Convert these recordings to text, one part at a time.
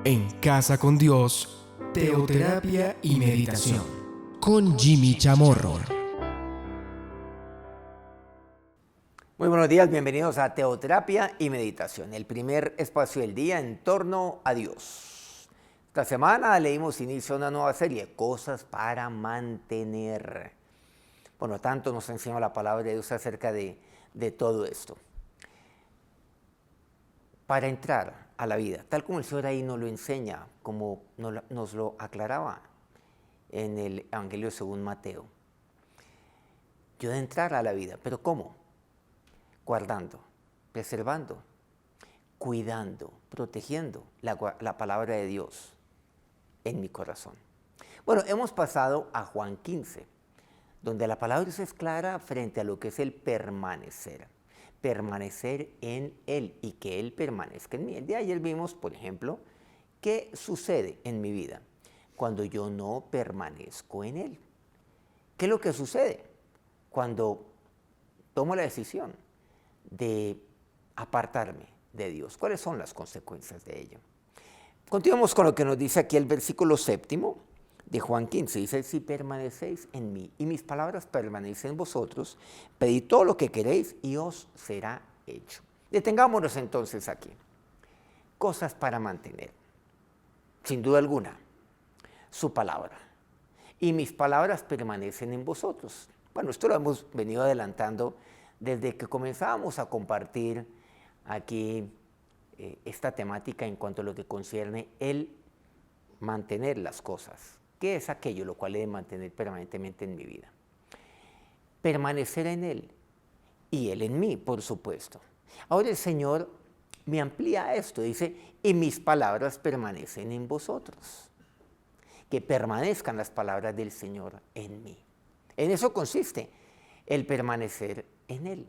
En Casa con Dios, teoterapia y meditación, con Jimmy Chamorro. Muy buenos días, bienvenidos a Teoterapia y Meditación, el primer espacio del día en torno a Dios. Esta semana leímos inicio a una nueva serie, Cosas para mantener. Por lo tanto, nos enseña la palabra de Dios acerca de todo esto. Para entrar a la vida, tal como el Señor ahí nos lo enseña, como nos lo aclaraba en el Evangelio según Mateo. Yo de entrar a la vida, ¿pero cómo? Guardando, preservando, cuidando, protegiendo la palabra de Dios en mi corazón. Bueno, hemos pasado a Juan 15, donde la palabra de Dios es clara frente a lo que es el permanecer. Permanecer en Él y que Él permanezca en mí. El día de ayer vimos, por ejemplo, qué sucede en mi vida cuando yo no permanezco en Él. ¿Qué es lo que sucede cuando tomo la decisión de apartarme de Dios? ¿Cuáles son las consecuencias de ello? Continuamos con lo que nos dice aquí el versículo 7 de Juan 15. Dice, si permanecéis en mí y mis palabras permanecen en vosotros, pedid todo lo que queréis y os será hecho. Detengámonos entonces aquí. Cosas para mantener. Sin duda alguna, su palabra. Y mis palabras permanecen en vosotros. Bueno, esto lo hemos venido adelantando desde que comenzábamos a compartir aquí esta temática en cuanto a lo que concierne el mantener las cosas. ¿Qué es aquello lo cual he de mantener permanentemente en mi vida? Permanecer en Él y Él en mí, por supuesto. Ahora el Señor me amplía esto, dice, y mis palabras permanecen en vosotros. Que permanezcan las palabras del Señor en mí. En eso consiste el permanecer en Él.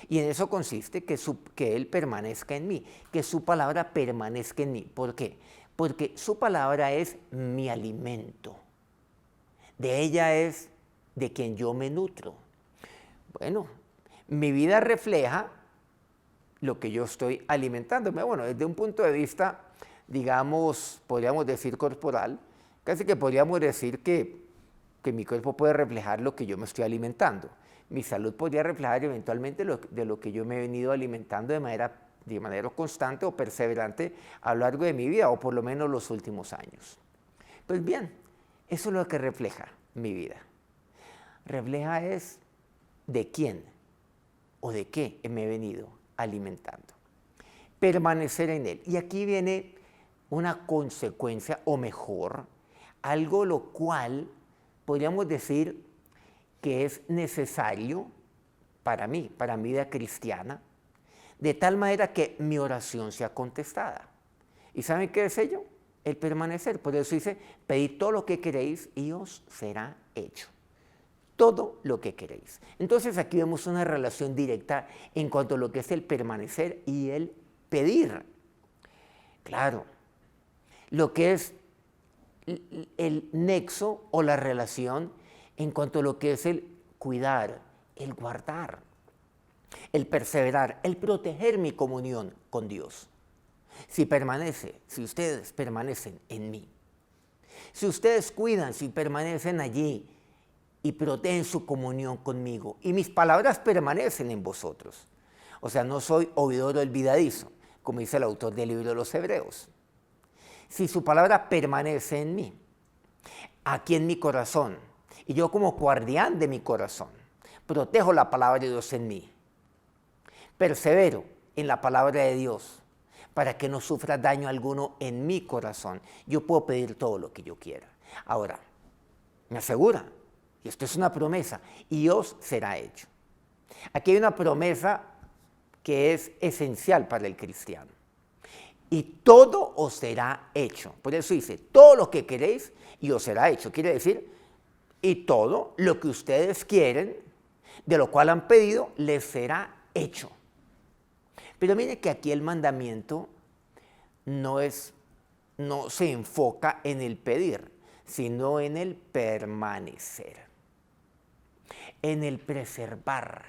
Y en eso consiste que Él permanezca en mí, que su palabra permanezca en mí. ¿Por qué? Porque su palabra es mi alimento. De ella es de quien yo me nutro. Bueno, mi vida refleja lo que yo estoy alimentándome. Bueno, desde un punto de vista, digamos, podríamos decir corporal, casi que podríamos decir que mi cuerpo puede reflejar lo que yo me estoy alimentando. Mi salud podría reflejar eventualmente de lo que yo me he venido alimentando de manera constante o perseverante a lo largo de mi vida, o por lo menos los últimos años. Pues bien, eso es lo que refleja mi vida. Refleja es de quién o de qué me he venido alimentando. Permanecer en Él. Y aquí viene una consecuencia, o mejor, algo lo cual podríamos decir que es necesario para mí, para mi vida cristiana, de tal manera que mi oración sea contestada. ¿Y saben qué es ello? El permanecer. Por eso dice, pedid todo lo que queréis y os será hecho. Todo lo que queréis. Entonces aquí vemos una relación directa en cuanto a lo que es el permanecer y el pedir. Claro, lo que es el nexo o la relación en cuanto a lo que es el cuidar, el guardar, el perseverar, el proteger mi comunión con Dios. Si ustedes permanecen en mí, si ustedes cuidan, si permanecen allí y protegen su comunión conmigo, y mis palabras permanecen en vosotros. O sea, no soy oidor olvidadizo, como dice el autor del libro de los Hebreos. Si su palabra permanece en mí, aquí en mi corazón, y yo como guardián de mi corazón, protejo la palabra de Dios en mí, persevero en la palabra de Dios, para que no sufra daño alguno en mi corazón, yo puedo pedir todo lo que yo quiera. Ahora, me asegura, y esto es una promesa, y os será hecho. Aquí hay una promesa que es esencial para el cristiano. Y todo os será hecho. Por eso dice, todo lo que queréis y os será hecho. Quiere decir, y todo lo que ustedes quieren, de lo cual han pedido, les será hecho. Pero mire que aquí el mandamiento no se enfoca en el pedir, sino en el permanecer, en el preservar.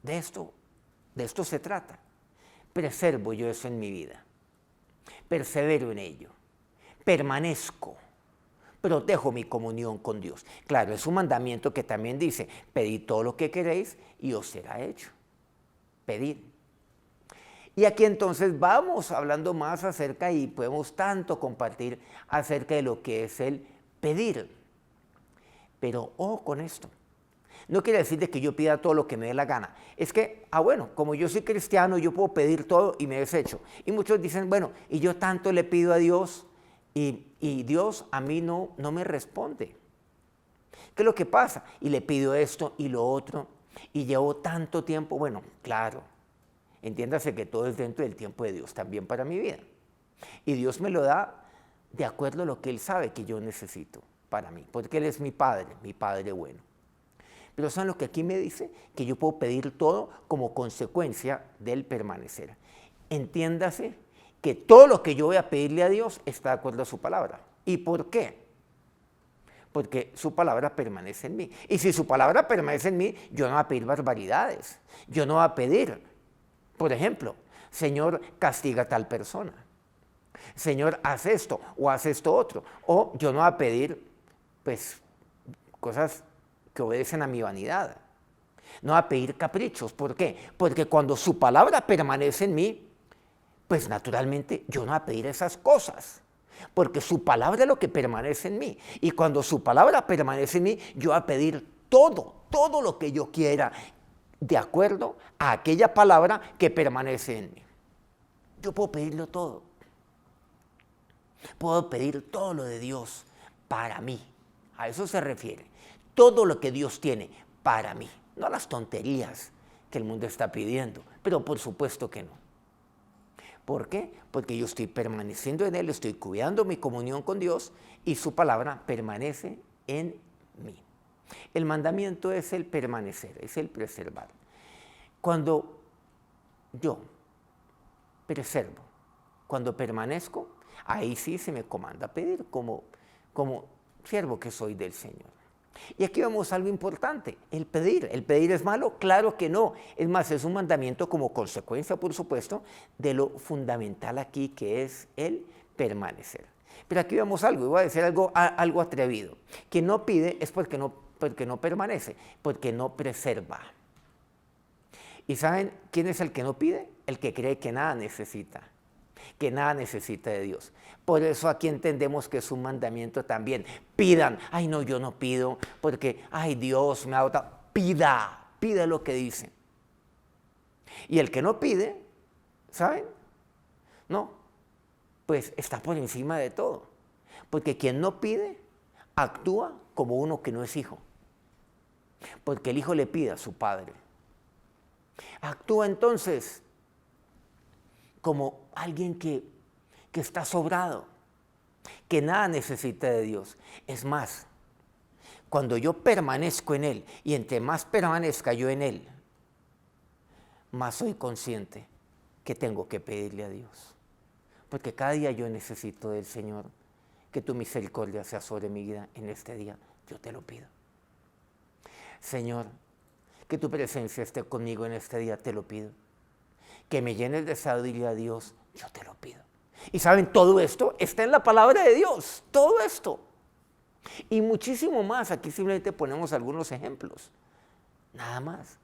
De esto se trata. Preservo yo eso en mi vida. persevero en ello, permanezco, protejo mi comunión con Dios. Claro, es un mandamiento que también dice, pedid todo lo que queréis y os será hecho. Pedid. Y aquí entonces vamos hablando más acerca y podemos tanto compartir acerca de lo que es el pedir. Pero ojo con esto. No quiere decir de que yo pida todo lo que me dé la gana. Es que, bueno, como yo soy cristiano, yo puedo pedir todo y me desecho. Y muchos dicen, bueno, y yo tanto le pido a Dios y Dios a mí no me responde. ¿Qué es lo que pasa? Y le pido esto y lo otro y llevo tanto tiempo. Bueno, claro, entiéndase que todo es dentro del tiempo de Dios también para mi vida. Y Dios me lo da de acuerdo a lo que Él sabe que yo necesito para mí, porque Él es mi Padre bueno. Pero ¿saben lo que aquí me dice? Que yo puedo pedir todo como consecuencia del permanecer. Entiéndase que todo lo que yo voy a pedirle a Dios está de acuerdo a su palabra. ¿Y por qué? Porque su palabra permanece en mí. Y si su palabra permanece en mí, yo no voy a pedir barbaridades. Yo no voy a pedir, por ejemplo, Señor, castiga a tal persona. Señor, haz esto o haz esto otro. O yo no voy a pedir, pues, cosas que obedecen a mi vanidad. No voy a pedir caprichos. ¿Por qué? Porque cuando su palabra permanece en mí, pues naturalmente yo no voy a pedir esas cosas. Porque su palabra es lo que permanece en mí. Y cuando su palabra permanece en mí, yo voy a pedir todo lo que yo quiera, de acuerdo a aquella palabra que permanece en mí. Yo puedo pedirlo todo. Puedo pedir todo lo de Dios para mí. A eso se refiere. Todo lo que Dios tiene para mí. No las tonterías que el mundo está pidiendo, pero por supuesto que no. ¿Por qué? Porque yo estoy permaneciendo en Él, estoy cuidando mi comunión con Dios y su palabra permanece en mí. El mandamiento es el permanecer, es el preservar. Cuando yo preservo, cuando permanezco, ahí sí se me comanda pedir como siervo que soy del Señor. Y aquí vemos algo importante, el pedir. ¿El pedir es malo? Claro que no. Es más, es un mandamiento como consecuencia, por supuesto, de lo fundamental aquí que es el permanecer. Pero aquí vemos algo, y voy a decir algo atrevido. Quien no pide es porque no permanece, porque no preserva. ¿Y saben quién es el que no pide? El que cree que nada necesita de Dios. Por eso aquí entendemos que es un mandamiento también. Pidan. Ay, no, yo no pido porque, ay, Dios me ha dado. Pida lo que dice. Y el que no pide, ¿saben? No, pues está por encima de todo. Porque quien no pide, actúa como uno que no es hijo. Porque el hijo le pide a su padre. Actúa entonces como alguien que está sobrado, que nada necesita de Dios. Es más, cuando yo permanezco en Él, y entre más permanezca yo en Él, más soy consciente que tengo que pedirle a Dios. Porque cada día yo necesito del Señor, que tu misericordia sea sobre mi vida en este día. Yo te lo pido. Señor, que tu presencia esté conmigo en este día, te lo pido. Que me llenes de sabiduría, Dios, yo te lo pido. Y saben, todo esto está en la palabra de Dios, todo esto. Y muchísimo más, aquí simplemente ponemos algunos ejemplos, nada más.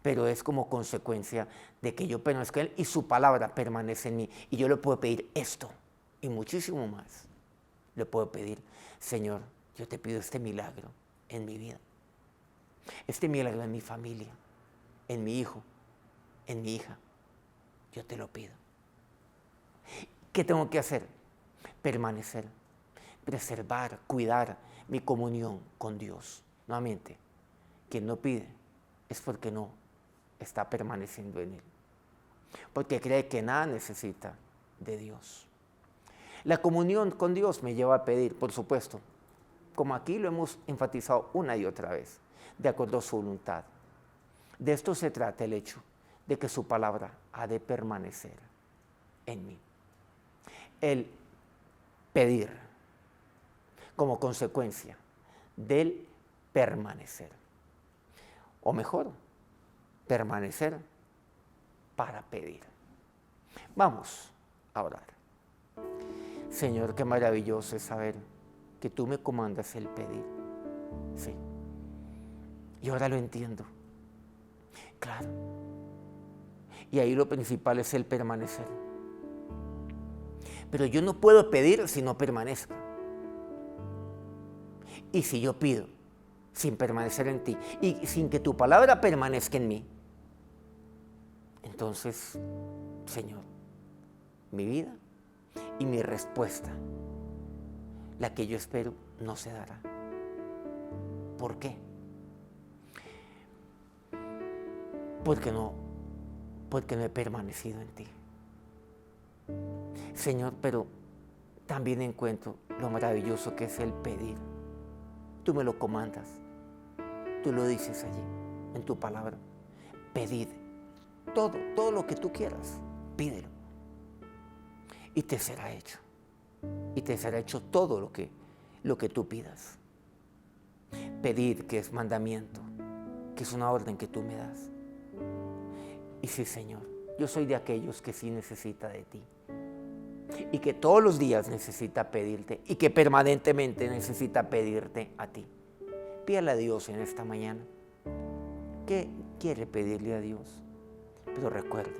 Pero es como consecuencia de que yo permanezco en Él y su palabra permanece en mí. Y yo le puedo pedir esto y muchísimo más. Le puedo pedir, Señor, yo te pido este milagro en mi vida. Este milagro en mi familia, en mi hijo, en mi hija. Yo te lo pido. ¿Qué tengo que hacer? Permanecer, preservar, cuidar mi comunión con Dios. Nuevamente, quien no pide es porque no está permaneciendo en Él. Porque cree que nada necesita de Dios. La comunión con Dios me lleva a pedir, por supuesto, como aquí lo hemos enfatizado una y otra vez, de acuerdo a su voluntad. De esto se trata el hecho de que su palabra ha de permanecer en mí. El pedir como consecuencia del permanecer. O mejor, permanecer para pedir. Vamos a orar. Señor, qué maravilloso es saber que tú me comandas el pedir. Sí. Y ahora lo entiendo. Claro. Y ahí lo principal es el permanecer. Pero yo no puedo pedir si no permanezco. Y si yo pido sin permanecer en ti y sin que tu palabra permanezca en mí, entonces, Señor, mi vida y mi respuesta, la que yo espero, no se dará. ¿Por qué? Porque no he permanecido en ti. Señor, pero también encuentro lo maravilloso que es el pedir. Tú me lo comandas, tú lo dices allí, en tu palabra. Pedid todo lo que tú quieras, pídelo. Y te será hecho. Y te será hecho todo lo que tú pidas. Pedir, que es mandamiento, que es una orden que tú me das. Y sí, Señor, yo soy de aquellos que sí necesita de ti. Y que todos los días necesita pedirte y que permanentemente necesita pedirte a ti. Pídale a Dios en esta mañana. ¿Qué quiere pedirle a Dios? Pero recuerde,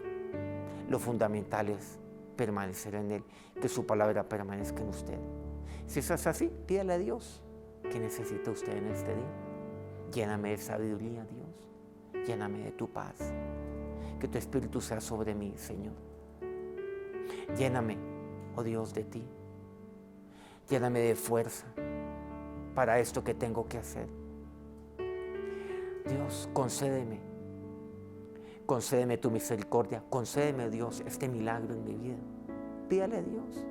lo fundamental es permanecer en Él, que su palabra permanezca en usted. Si eso es así, pídale a Dios. ¿Qué necesita usted en este día? Lléname de sabiduría, Dios. Lléname de tu paz. Que tu Espíritu sea sobre mí, Señor. Lléname, oh Dios, de ti. Lléname de fuerza para esto que tengo que hacer. Dios, concédeme tu misericordia. Concédeme, Dios, este milagro en mi vida. Pídale a Dios.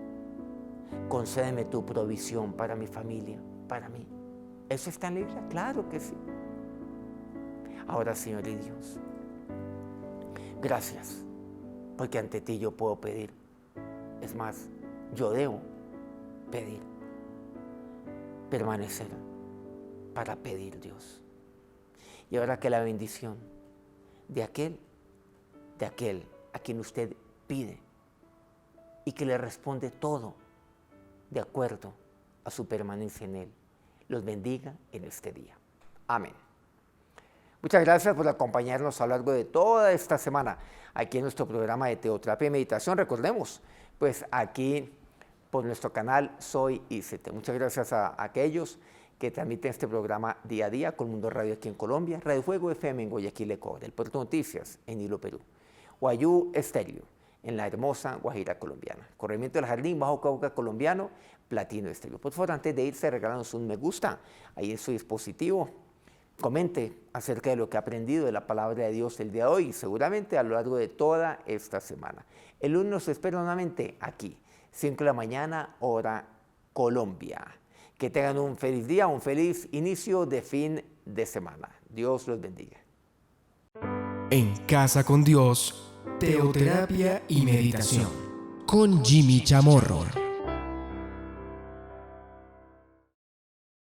Concédeme tu provisión para mi familia, para mí. ¿Eso está en la Biblia? Claro que sí. Ahora, Señor y Dios, gracias, porque ante ti yo puedo pedir. Es más, yo debo pedir, permanecer para pedir, Dios. Y ahora que la bendición de aquel a quien usted pide y que le responde todo de acuerdo a su permanencia en Él, los bendiga en este día. Amén. Muchas gracias por acompañarnos a lo largo de toda esta semana aquí en nuestro programa de Teoterapia y Meditación. Recordemos, pues aquí por nuestro canal Soy ICT. Muchas gracias a aquellos que transmiten este programa día a día con Mundo Radio aquí en Colombia, Radio Fuego FM en Guayaquil, Ecuador, el Puerto Noticias en Hilo, Perú, Guayú Estéreo en la hermosa Guajira colombiana, Corregimiento del Jardín, Bajo Cauca colombiano, Platino Estéreo. Por favor, antes de irse, regálanos un me gusta ahí en su dispositivo. Comente acerca de lo que ha aprendido de la palabra de Dios el día de hoy y seguramente a lo largo de toda esta semana. El lunes nos espera nuevamente aquí, 5 de la mañana, hora Colombia. Que tengan un feliz día, un feliz inicio de fin de semana. Dios los bendiga. En Casa con Dios, teoterapia y meditación con Jimmy Chamorro.